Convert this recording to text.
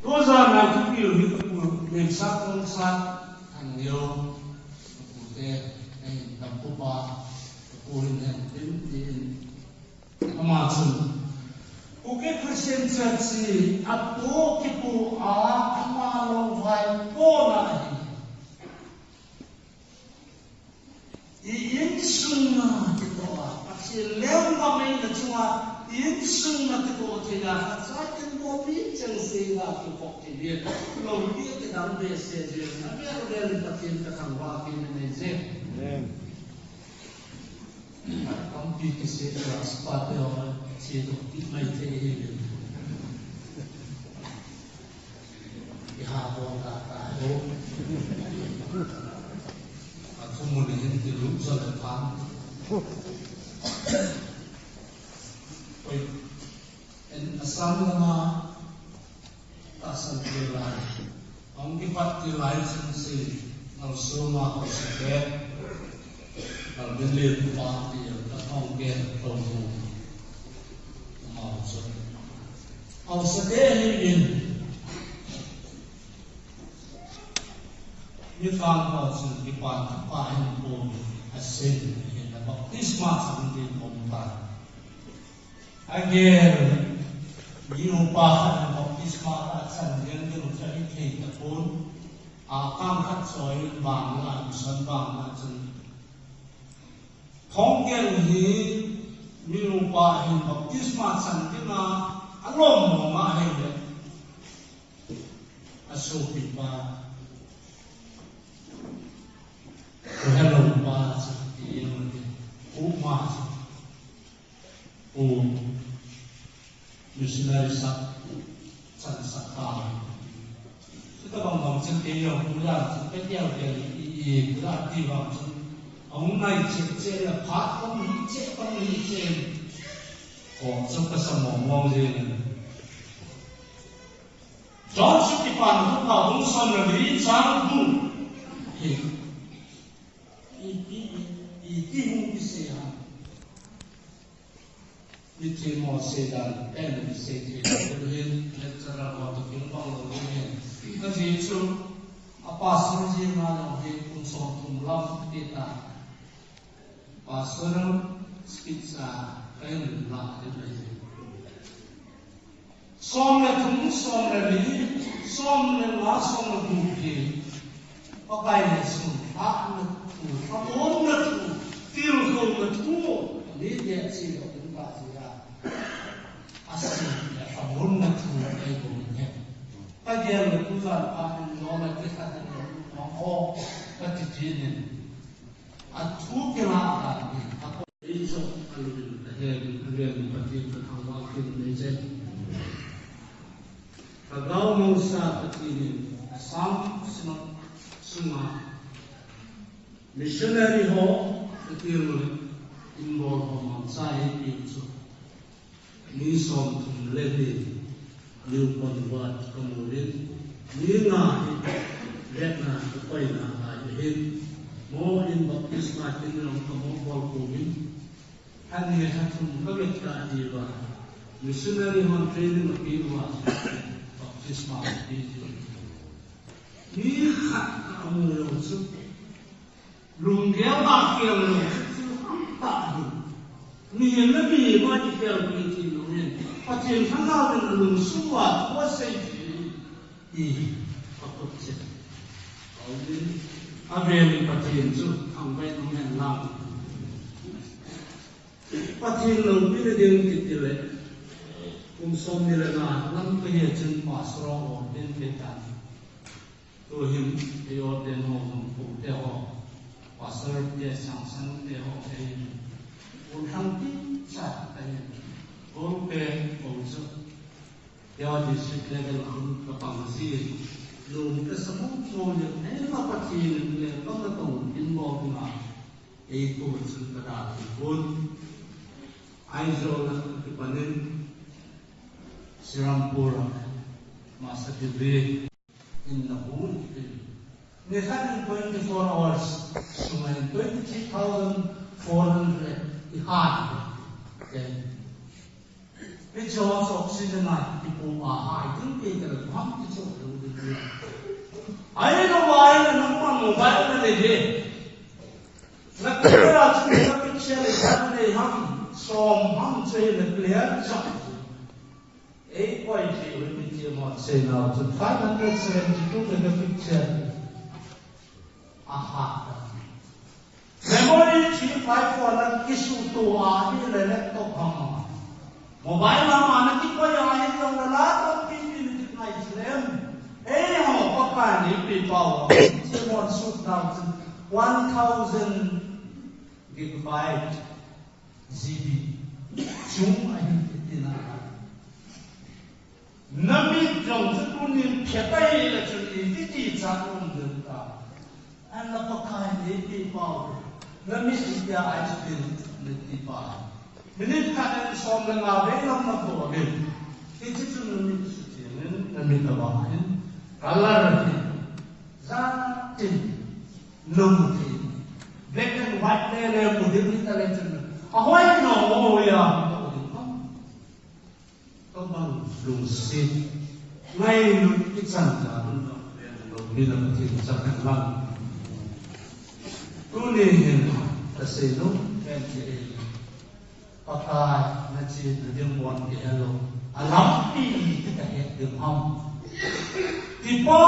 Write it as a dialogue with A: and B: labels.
A: tôi ra là cái điều như cái mình sát không sát thành nhiều cụ thể anh làm cụ ba cụ hình thành đến amasa cụ cái Christian Church áp tổ cái cụ amalo vai cô là yên sung na cái đó bác sĩ leo vào mình là chúng yên sung na cái đó thì là phát cái đó biết chẳng gì là cái cuộc thì biết lâu biết cái đám bè xe gì là biết là bắt tiền cái thằng hoa kia này gì không biết cái xe là spot đó xe đó ít mấy thế gì cái hà bộ cả đó không muốn nhìn thấy lúc giờ là phán, ôi, anh Assam là Assam kila, ông cái phát kila chân si, ông số mà họ sẽ kẹt, ông bên liên quan thì các ông kẹt trong vùng, ông sẽ kẹt hình như phàm vào sự bị quan phá hình của aseina hiện là baptisma sang đến umthei. Again, hilouva là baptisma đã sang đến cái lúc ấy thì tập bốn cam khát soi vàng là sân vàng là chân. Thông kiến hi hilouva hình baptisma sang đến là alom mà hay đấy. Asopipa hilouva thì umma missionary sắc chân sắc ta kita bang chân tiêu cũng là chân cái tiêu thì cũng là tiêu bang chân ông này chết là phát không lý chết có trong cái sầm mỏng gì cho chút cái phần không vào không xong là lý sáng đủ thì hung sẽ hàng như thế mà sẽ đàn em sẽ thế là hiện lecture là họ thực hiện bằng lời nói cái gì chứ pastor gì mà là hiện cũng sống cùng lắm thế ta pastor speech cái là thế này xong là chúng xong là lý xong là lá xong là đủ thì có cái này xong phát là thủ pháp bốn là thủ tiêu không là thủ lý địa chỉ là chúng ta chỉ là aseina là pháp bốn là thủ là cái của mình hết cái điều là chúng ta nó là cái khác nó có cái gì này thủ cái là ý cho anh liền bắt đầu thằng hoa kia này chứ cái gạo mông sa cái gì Assam Synod Synod missionary ho kêu Imphal ho Khongsai kiso ni som thum ledi liu pon wat kamurin ni na retna akikoi na ahin mo in baptisma tinong kamo bol kumin ani hatum kaget ka diwa missionary ho training apiwa baptisma di ni khat amul su lùng kéo bạc kéo lùng tạ hùng miền nó bị bao nhiêu kéo bị thì lùng miền phát triển thắng nào là lùng xung và có xây thì có tốt chết ở bên bên phát triển chút thằng bên nó hẹn làm phát triển lùng biết là điều gì thì vậy cũng xong như là năm cái hệ chân mà sro ở bên bên cạnh tôi hiểu thì ở bên họ cũng theo họ pastor dia sang dia hokai orang kita tanya orang orang dia district level kapangsi belum kesemua yang apa sih dia kalau tahu involved na itu sekedar pun aizo di panen Sirampura masa diberi in the whole they had 24 hours, so 23,400 hard. cái cho sọc xin này thì bộ hai thứ kia là khoáng cái chỗ đầu tiên ấy nó vay là nó mà một vay là để gì là cái là chúng ta cái xe này ra đây hăng xòm hăng chơi là liền chậm ấy quay thì với mình chỉ một xe nào chúng phải là cái xe chỉ có cái picture aha memory chỉ phải for là kiso to đi là laptop hăng mobile mà nó chỉ có ai trong đó là tôi pin này xem ấy họ có phải đi bị bảo chỉ một số nào 1000 gigabyte GB chúng anh tin là nami trong sự niệm phía tây là chuyện gì chỉ trả công được cả anh là có phải đi bị bảo nami chỉ là ai tin đi bảo mình thấy cái xóm là ngào đấy lắm nó phổ biến cái chữ mình chỉ mình là bảo hin color hin da tin lông tin black and white đây là một điểm như ta lên chân Ahoina nó ya các bạn dùng xin ngay lúc cái sản phẩm mình làm thì sản phẩm lắm tôi nên là xây lúc em chị pakai nanti dia buat dia lo alam ini kita hidup ham tiba